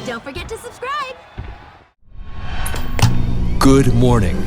Don't forget to subscribe. Good morning.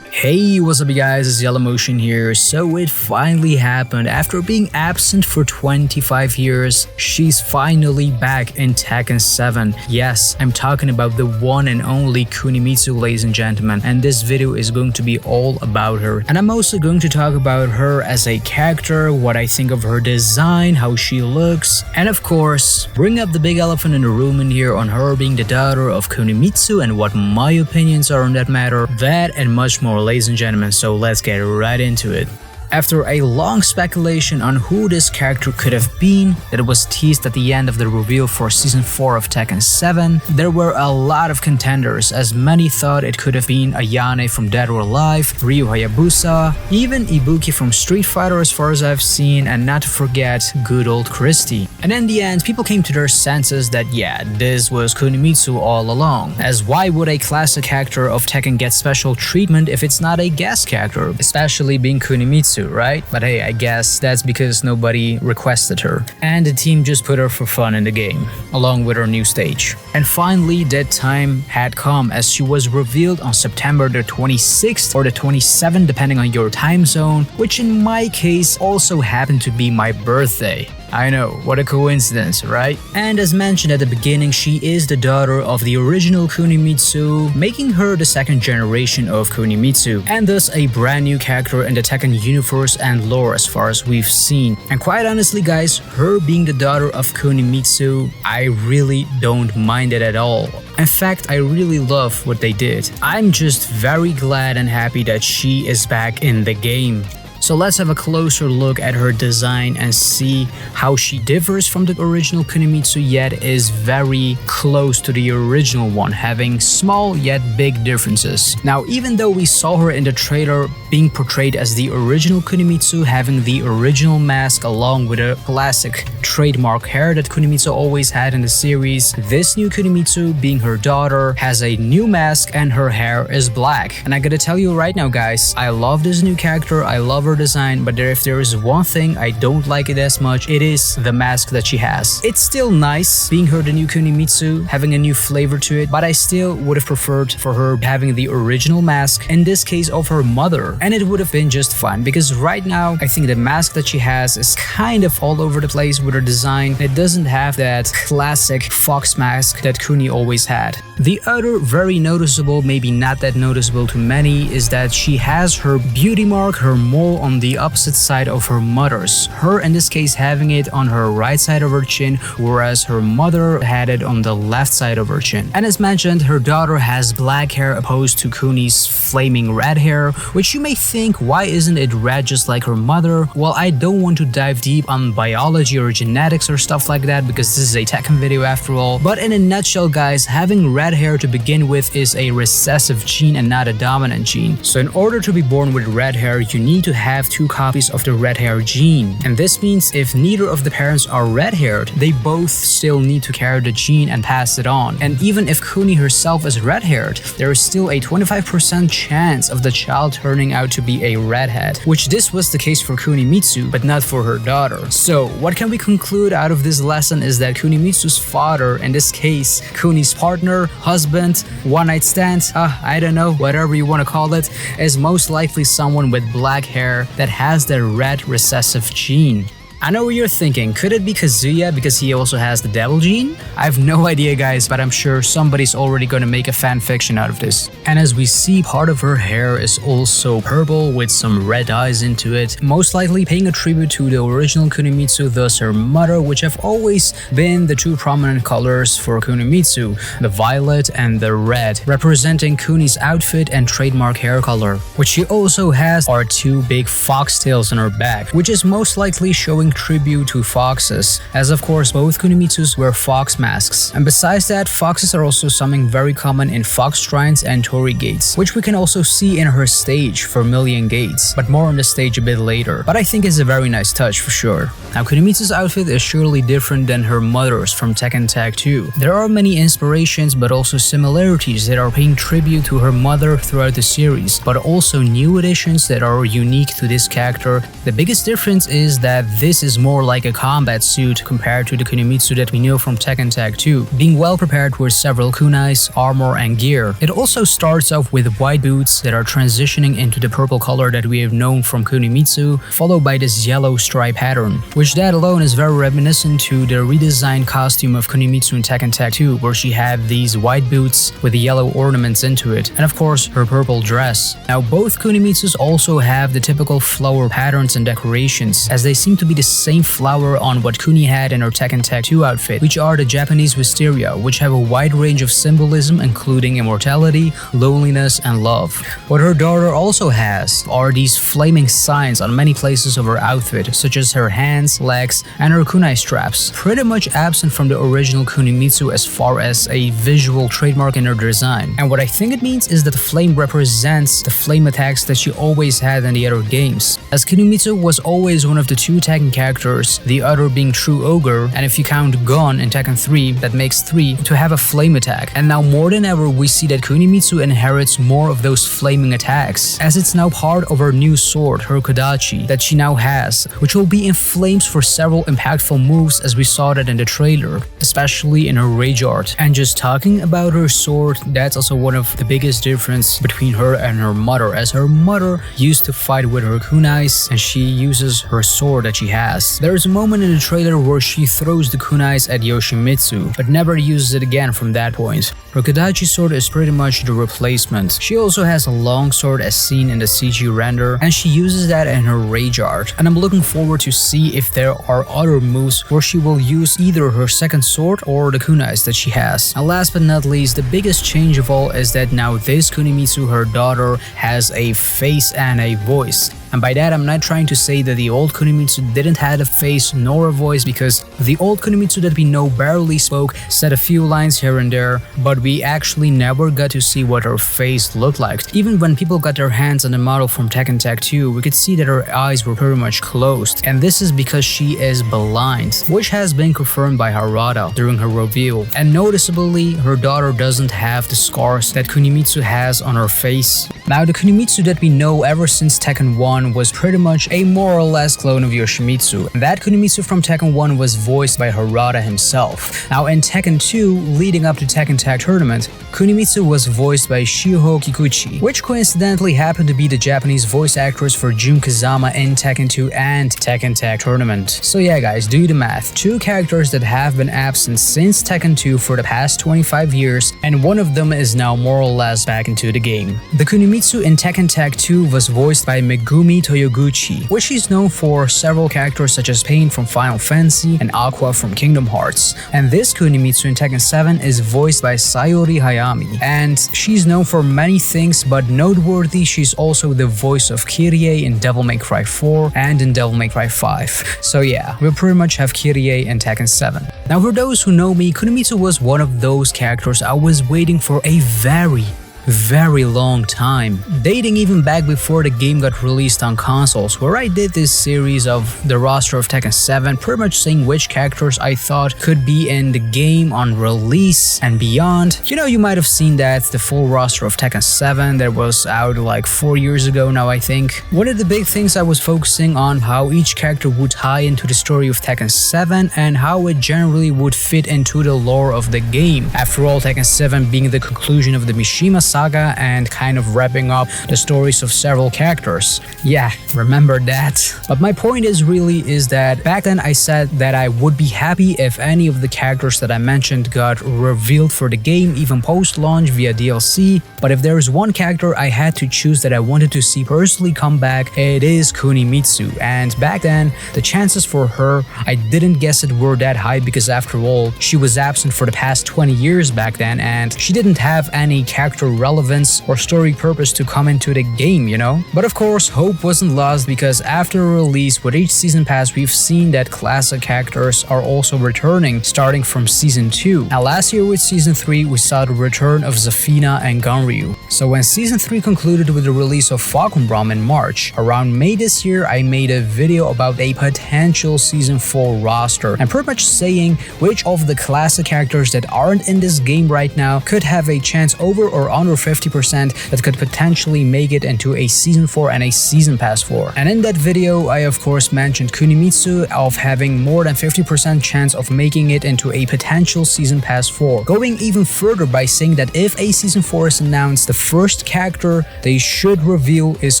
Hey, what's up you guys, it's YellowMotion here. So it finally happened. After being absent for 25 years, she's finally back in Tekken 7. Yes, I'm talking about the one and only Kunimitsu, ladies and gentlemen, and this video is going to be all about her. And I'm also going to talk about her as a character, what I think of her design, how she looks, and of course, bring up the big elephant in the room in here on her being the daughter of Kunimitsu and what my opinions are on that matter, that and much more, ladies and gentlemen, so let's get right into it. After a long speculation on who this character could have been that was teased at the end of the reveal for Season 4 of Tekken 7, there were a lot of contenders, as many thought it could have been Ayane from Dead or Alive, Ryu Hayabusa, even Ibuki from Street Fighter as far as I've seen, and not to forget good old Christy. And in the end, people came to their senses that yeah, this was Kunimitsu all along, as why would a classic character of Tekken get special treatment if it's not a guest character, especially being Kunimitsu, right? But hey, I guess that's because nobody requested her, and the team just put her for fun in the game, along with her new stage. And finally, that time had come, as she was revealed on September the 26th or the 27th, depending on your time zone, which in my case also happened to be my birthday. I know, what a coincidence, right? And as mentioned at the beginning, she is the daughter of the original Kunimitsu, making her the second generation of Kunimitsu, and thus a brand new character in the Tekken universe and lore as far as we've seen. And quite honestly guys, her being the daughter of Kunimitsu, I really don't mind it at all. In fact, I really love what they did. I'm just very glad and happy that she is back in the game. So let's have a closer look at her design and see how she differs from the original Kunimitsu, yet is very close to the original one, having small yet big differences. Now, even though we saw her in the trailer being portrayed as the original Kunimitsu, having the original mask along with a classic trademark hair that Kunimitsu always had in the series, this new Kunimitsu, being her daughter, has a new mask and her hair is black. And I gotta tell you right now guys, I love this new character, I love her design, but if there is one thing I don't like it as much, it is the mask that she has. It's still nice being her the new Kunimitsu, having a new flavor to it, but I still would have preferred for her having the original mask, in this case of her mother, and it would have been just fine, because right now I think the mask that she has is kind of all over the place with her design. It doesn't have that classic fox mask that Kuni always had. The other very noticeable, maybe not that noticeable to many, is that she has her beauty mark, her mole, on the opposite side of her mother's. Her in this case having it on her right side of her chin, whereas her mother had it on the left side of her chin. And as mentioned, her daughter has black hair opposed to Kuni's flaming red hair, which you may think, why isn't it red just like her mother? Well, I don't want to dive deep on biology or genetics or stuff like that, because this is a Tekken video after all, but in a nutshell guys, having red hair to begin with is a recessive gene and not a dominant gene. So in order to be born with red hair, you need to have two copies of the red hair gene, and this means if neither of the parents are red-haired, they both still need to carry the gene and pass it on. And even if Kuni herself is red-haired, there is still a 25% chance of the child turning out to be a redhead, which this was the case for Kunimitsu, but not for her daughter. So what can we conclude out of this lesson is that Kunimitsu's father, in this case Kuni's partner, husband, one-night stand, I don't know, whatever you want to call it, is most likely someone with black hair that has the red recessive gene. I know what you're thinking, could it be Kazuya because he also has the devil gene? I have no idea guys, but I'm sure somebody's already gonna make a fanfiction out of this. And as we see, part of her hair is also purple with some red eyes into it, most likely paying a tribute to the original Kunimitsu, thus her mother, which have always been the two prominent colors for Kunimitsu, the violet and the red, representing Kuni's outfit and trademark hair color. What she also has are two big foxtails on her back, which is most likely showing tribute to foxes, as of course both Kunimitsus wear fox masks. And besides that, foxes are also something very common in fox shrines and torii gates, which we can also see in her stage, Vermilion Gates, but more on the stage a bit later. But I think it's a very nice touch for sure. Now Kunimitsu's outfit is surely different than her mother's from Tekken Tag 2. There are many inspirations but also similarities that are paying tribute to her mother throughout the series, but also new additions that are unique to this character. The biggest difference is that this kunais is more like a combat suit compared to the Kunimitsu that we know from Tekken Tag 2, being well prepared with several kunais, armor, and gear. It also starts off with white boots that are transitioning into the purple color that we have known from Kunimitsu, followed by this yellow stripe pattern, which that alone is very reminiscent to the redesigned costume of Kunimitsu in Tekken Tag 2, where she had these white boots with the yellow ornaments into it, and of course her purple dress. Now both Kunimitsus also have the typical flower patterns and decorations, as they seem to be the same flower on what Kuni had in her Tekken Tag 2 outfit, which are the Japanese wisteria, which have a wide range of symbolism including immortality, loneliness, and love. What her daughter also has are these flaming signs on many places of her outfit, such as her hands, legs, and her kunai straps, pretty much absent from the original Kunimitsu as far as a visual trademark in her design. And what I think it means is that the flame represents the flame attacks that she always had in the other games, as Kunimitsu was always one of the two Tekken characters, the other being True Ogre, and if you count Gon in Tekken 3, that makes 3, to have a flame attack. And now more than ever we see that Kunimitsu inherits more of those flaming attacks, as it's now part of her new sword, her Kodachi, that she now has, which will be in flames for several impactful moves as we saw that in the trailer, especially in her rage art. And just talking about her sword, that's also one of the biggest difference between her and her mother, as her mother used to fight with her kunais and she uses her sword that she has. There is a moment in the trailer where she throws the kunais at Yoshimitsu, but never uses it again from that point. Her Kodachi sword is pretty much the replacement. She also has a long sword as seen in the CG render, and she uses that in her rage art. And I'm looking forward to see if there are other moves where she will use either her second sword or the kunais that she has. And last but not least, the biggest change of all is that now this Kunimitsu, her daughter, has a face and a voice. And by that I'm not trying to say that the old Kunimitsu didn't have a face nor a voice, because the old Kunimitsu that we know barely spoke, said a few lines here and there, but we actually never got to see what her face looked like. Even when people got their hands on the model from Tekken Tag 2, we could see that her eyes were pretty much closed, and this is because she is blind, which has been confirmed by Harada during her reveal. And noticeably, her daughter doesn't have the scars that Kunimitsu has on her face. Now the Kunimitsu that we know ever since Tekken 1 was pretty much a more or less clone of Yoshimitsu, and that Kunimitsu from Tekken 1 was voiced by Harada himself. Now in Tekken 2, leading up to Tekken Tag Tournament, Kunimitsu was voiced by Shiho Kikuchi, which coincidentally happened to be the Japanese voice actress for Jun Kazama in Tekken 2 and Tekken Tag Tournament. So yeah guys, do the math. Two characters that have been absent since Tekken 2 for the past 25 years, and one of them is now more or less back into the game. The Kunimitsu in Tekken Tag 2 was voiced by Megumi Toyoguchi, which is known for several characters such as Pain from Final Fantasy and Aqua from Kingdom Hearts. And this Kunimitsu in Tekken 7 is voiced by Sayori Hayami, and she's known for many things, but noteworthy, she's also the voice of Kyrie in Devil May Cry 4 and in Devil May Cry 5. So yeah, we'll pretty much have Kyrie in Tekken 7. Now for those who know me, Kunimitsu was one of those characters I was waiting for a very long time, dating even back before the game got released on consoles, where I did this series of the roster of Tekken 7, pretty much saying which characters I thought could be in the game on release and beyond. You know, you might have seen that, the full roster of Tekken 7 that was out like 4 years ago now, I think. One of the big things I was focusing on how each character would tie into the story of Tekken 7 and how it generally would fit into the lore of the game. After all, Tekken 7 being the conclusion of the Mishima saga and kind of wrapping up the stories of several characters. Yeah, remember that. But my point is that back then I said that I would be happy if any of the characters that I mentioned got revealed for the game, even post-launch via DLC. But if there is one character I had to choose that I wanted to see personally come back, it is Kunimitsu. And back then, the chances for her, I didn't guess it were that high, because after all, she was absent for the past 20 years back then, and she didn't have any character relevance or story purpose to come into the game, you know? But of course, hope wasn't lost, because after release, with each season pass, we've seen that classic characters are also returning, starting from Season 2. Now last year with Season 3, we saw the return of Zafina and Ganryu. So when Season 3 concluded with the release of Falconbrom in March, around May this year, I made a video about a potential Season 4 roster, and pretty much saying which of the classic characters that aren't in this game right now could have a chance over or on under 50% that could potentially make it into a Season 4 and a Season Pass 4. And in that video, I of course mentioned Kunimitsu of having more than 50% chance of making it into a potential Season Pass 4. Going even further by saying that if a Season 4 is announced, the first character they should reveal is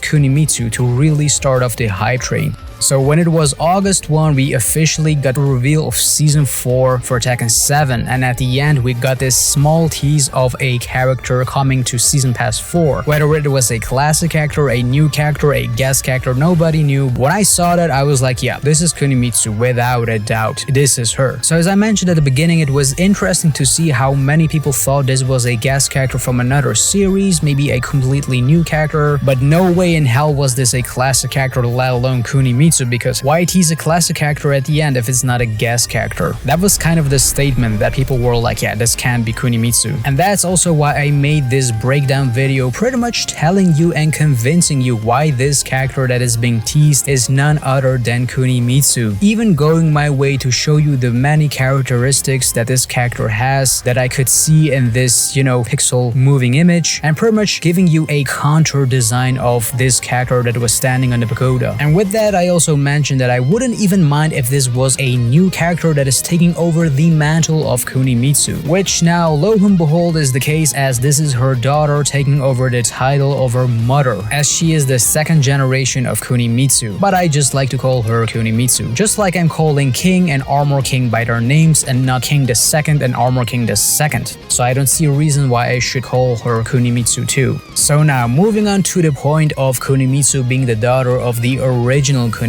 Kunimitsu to really start off the hype train. So when it was August 1, we officially got the reveal of Season 4 for Tekken 7, and at the end we got this small tease of a character coming to Season Pass 4. Whether it was a classic character, a new character, a guest character, nobody knew. When I saw that, I was like, yeah, this is Kunimitsu without a doubt. This is her. So as I mentioned at the beginning, it was interesting to see how many people thought this was a guest character from another series, maybe a completely new character, but no way in hell was this a classic character, let alone Kunimitsu, because why tease a classic character at the end if it's not a guest character? That was kind of the statement that people were like, yeah, this can't be Kunimitsu. And that's also why I made this breakdown video, pretty much telling you and convincing you why this character that is being teased is none other than Kunimitsu. Even going my way to show you the many characteristics that this character has that I could see in this, pixel moving image, and pretty much giving you a contour design of this character that was standing on the pagoda. And with that, I also mentioned that I wouldn't even mind if this was a new character that is taking over the mantle of Kunimitsu, which now, lo and behold, is the case, as this is her daughter taking over the title of her mother, as she is the second generation of Kunimitsu. But I just like to call her Kunimitsu, just like I'm calling King and Armor King by their names and not King the Second and Armor King the Second. So I don't see a reason why I should call her Kunimitsu too. So now, moving on to the point of Kunimitsu being the daughter of the original Kunimitsu.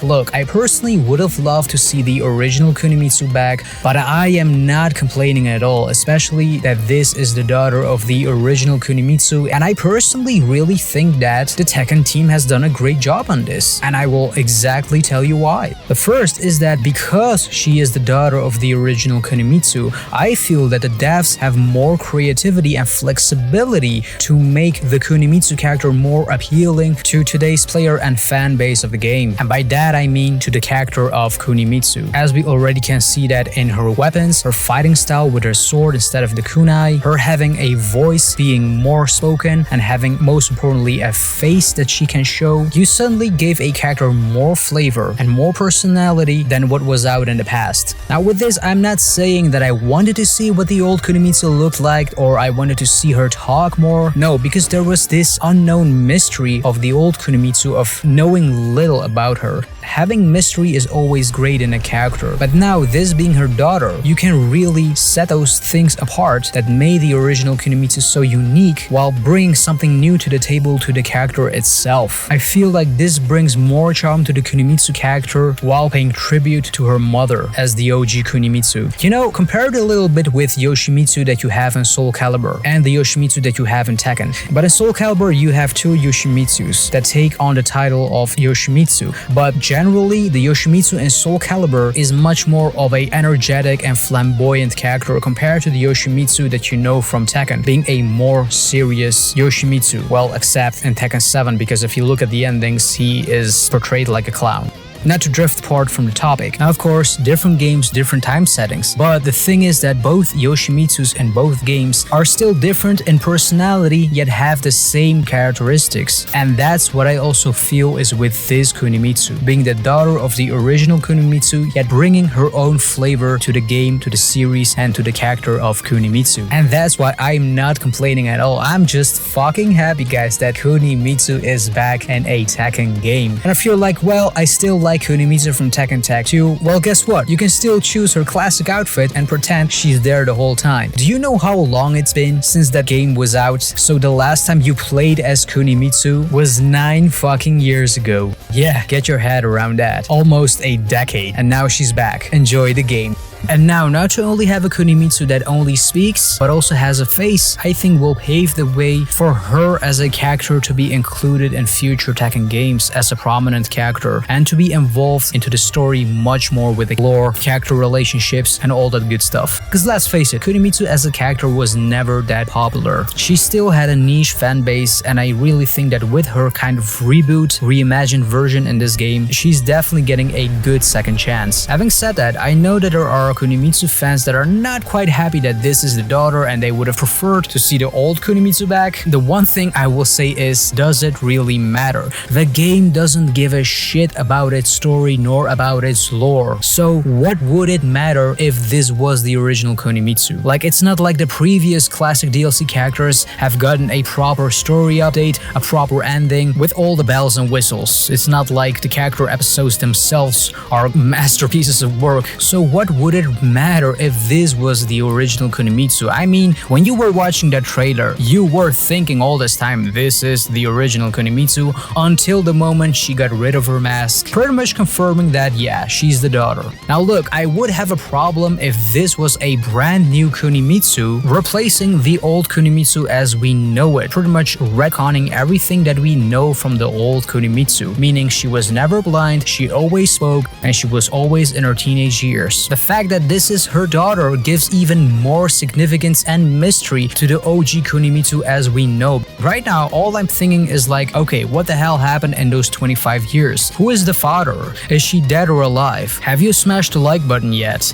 Look, I personally would have loved to see the original Kunimitsu back, but I am not complaining at all, especially that this is the daughter of the original Kunimitsu, and I personally really think that the Tekken team has done a great job on this, and I will exactly tell you why. The first is that because she is the daughter of the original Kunimitsu, I feel that the devs have more creativity and flexibility to make the Kunimitsu character more appealing to today's player and fan base of the game. And by that I mean to the character of Kunimitsu, as we already can see that in her weapons, her fighting style with her sword instead of the kunai, her having a voice being more spoken, and having, most importantly, a face that she can show. You suddenly gave a character more flavor and more personality than what was out in the past. Now with this, I'm not saying that I wanted to see what the old Kunimitsu looked like or I wanted to see her talk more. No, because there was this unknown mystery of the old Kunimitsu of knowing little about her. Having mystery is always great in a character, but now this being her daughter, you can really set those things apart that made the original Kunimitsu so unique while bringing something new to the table to the character itself. I feel like this brings more charm to the Kunimitsu character while paying tribute to her mother as the OG Kunimitsu. Compare it a little bit with Yoshimitsu that you have in Soul Calibur and the Yoshimitsu that you have in Tekken. But in Soul Calibur, you have two Yoshimitsus that take on the title of Yoshimitsu, but generally the Yoshimitsu in Soul Calibur is much more of a energetic and flamboyant character compared to the Yoshimitsu that you know from Tekken, being a more serious Yoshimitsu. Well, except in Tekken 7, because if you look at the endings, he is portrayed like a clown. Not to drift apart from the topic. Now, of course, different games, different time settings, but the thing is that both Yoshimitsus in both games are still different in personality, yet have the same characteristics. And that's what I also feel is with this Kunimitsu, being the daughter of the original Kunimitsu, yet bringing her own flavor to the game, to the series, and to the character of Kunimitsu. And that's why I'm not complaining at all. I'm just fucking happy, guys, that Kunimitsu is back in a Tekken game. And if you're like, well, I still like Kunimitsu from Tekken Tag 2, well, guess what? You can still choose her classic outfit and pretend she's there the whole time. Do you know how long it's been since that game was out? So the last time you played as Kunimitsu was 9 fucking years ago. Yeah, get your head around that. Almost a decade. And now she's back. Enjoy the game. And now, not to only have a Kunimitsu that only speaks, but also has a face, I think will pave the way for her as a character to be included in future Tekken games as a prominent character, and to be involved into the story much more with the lore, character relationships, and all that good stuff. Because let's face it, Kunimitsu as a character was never that popular. She still had a niche fan base, and I really think that with her kind of reboot, reimagined version in this game, she's definitely getting a good second chance. Having said that, I know that there are are Kunimitsu fans that are not quite happy that this is the daughter and they would have preferred to see the old Kunimitsu back, the one thing I will say is, does it really matter? The game doesn't give a shit about its story nor about its lore. So what would it matter if this was the original Kunimitsu? Like, it's not like the previous classic DLC characters have gotten a proper story update, a proper ending with all the bells and whistles. It's not like the character episodes themselves are masterpieces of work. So what would it matter if this was the original Kunimitsu? I mean, when you were watching that trailer, you were thinking all this time, this is the original Kunimitsu, until the moment she got rid of her mask, pretty much confirming that, yeah, she's the daughter. Now look, I would have a problem if this was a brand new Kunimitsu replacing the old Kunimitsu as we know it, pretty much retconning everything that we know from the old Kunimitsu, meaning she was never blind, she always spoke, and she was always in her teenage years. The fact that this is her daughter gives even more significance and mystery to the OG Kunimitsu as we know. Right now, all I'm thinking is like, okay, what the hell happened in those 25 years? Who is the father? Is she dead or alive? Have you smashed the like button yet?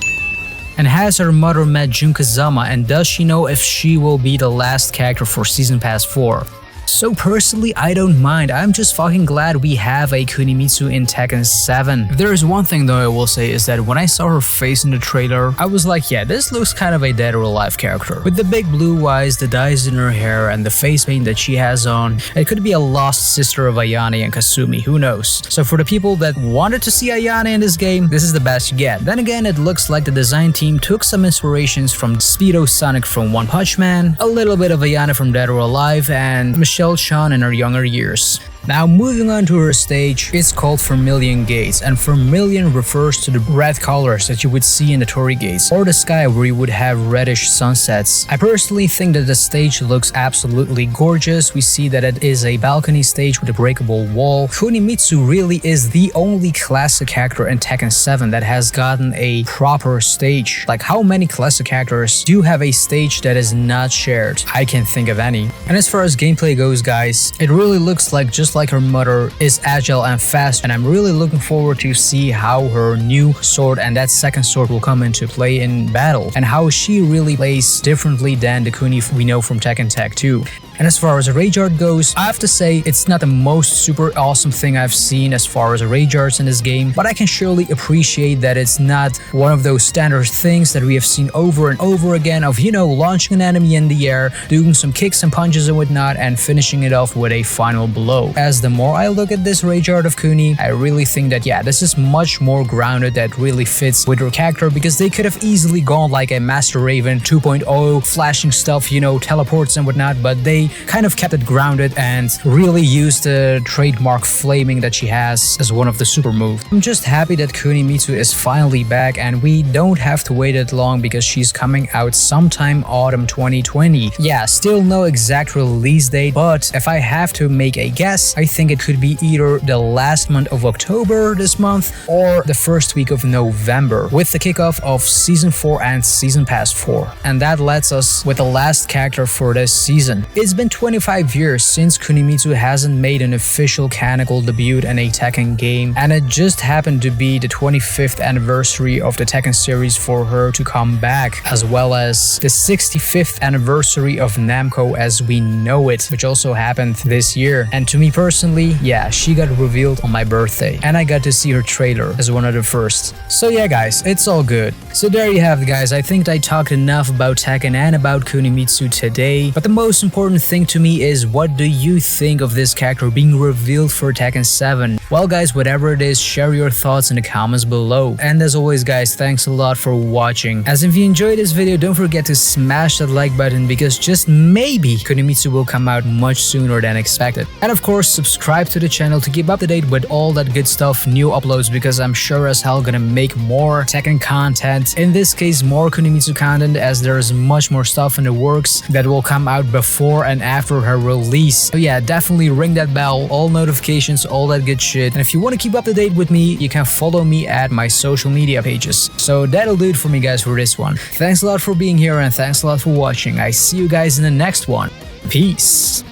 And has her mother met Jun Kazama, and does she know if she will be the last character for Season Pass 4? So personally, I don't mind. I'm just fucking glad we have a Kunimitsu in Tekken 7. If there is one thing though I will say is that when I saw her face in the trailer, I was like, yeah, this looks kind of a dead or alive character. With the big blue eyes, the dyes in her hair, and the face paint that she has on, it could be a lost sister of Ayane and Kasumi, who knows. So for the people that wanted to see Ayane in this game, this is the best you get. Then again, it looks like the design team took some inspirations from Speedo Sonic from One Punch Man, a little bit of Ayane from Dead or Alive, and Michelle Chan in her younger years. Now moving on to her stage, it's called Vermilion Gates, and Vermilion refers to the red colors that you would see in the Torii Gates, or the sky where you would have reddish sunsets. I personally think that the stage looks absolutely gorgeous. We see that it is a balcony stage with a breakable wall. Kunimitsu really is the only classic character in Tekken 7 that has gotten a proper stage. Like, how many classic characters do have a stage that is not shared? I can't think of any. And as far as gameplay goes, guys, it really looks like just like her mother is agile and fast, and I'm really looking forward to see how her new sword and that second sword will come into play in battle, and how she really plays differently than the Kuni we know from Tekken Tag 2. And as far as rage art goes, I have to say it's not the most super awesome thing I've seen as far as rage arts in this game, but I can surely appreciate that it's not one of those standard things that we have seen over and over again of, you know, launching an enemy in the air, doing some kicks and punches and whatnot, and finishing it off with a final blow. As the more I look at this rage art of Kuni, I really think that, yeah, this is much more grounded, that really fits with her character, because they could have easily gone like a Master Raven 2.0, flashing stuff, you know, teleports and whatnot, but they kind of kept it grounded and really used the trademark flaming that she has as one of the super moves. I'm just happy that Kunimitsu is finally back, and we don't have to wait that long because she's coming out sometime autumn 2020. Yeah, still no exact release date, but if I have to make a guess, I think it could be either the last month of October this month or the first week of November, with the kickoff of Season 4 and Season Pass 4. And that lets us with the last character for this season. It's been 25 years since Kunimitsu hasn't made an official canonical debut in a Tekken game, and it just happened to be the 25th anniversary of the Tekken series for her to come back, as well as the 65th anniversary of Namco as we know it, which also happened this year. And to me personally, yeah, she got revealed on my birthday, and I got to see her trailer as one of the first. So yeah guys, it's all good. So there you have it guys, I think I talked enough about Tekken and about Kunimitsu today, but the most important thing to me is, what do you think of this character being revealed for Tekken 7? Well guys, whatever it is, share your thoughts in the comments below. And as always guys, thanks a lot for watching. As if you enjoyed this video, don't forget to smash that like button, because just maybe Kunimitsu will come out much sooner than expected. And of course, subscribe to the channel to keep up to date with all that good stuff, new uploads, because I'm sure as hell gonna make more Tekken content. In this case, more Kunimitsu content, as there is much more stuff in the works that will come out before and after her release. So yeah, definitely ring that bell, all notifications, all that good shit. And if you want to keep up to date with me, you can follow me at my social media pages. So that'll do it for me guys for this one. Thanks a lot for being here, and thanks a lot for watching. I see you guys in the next one. Peace.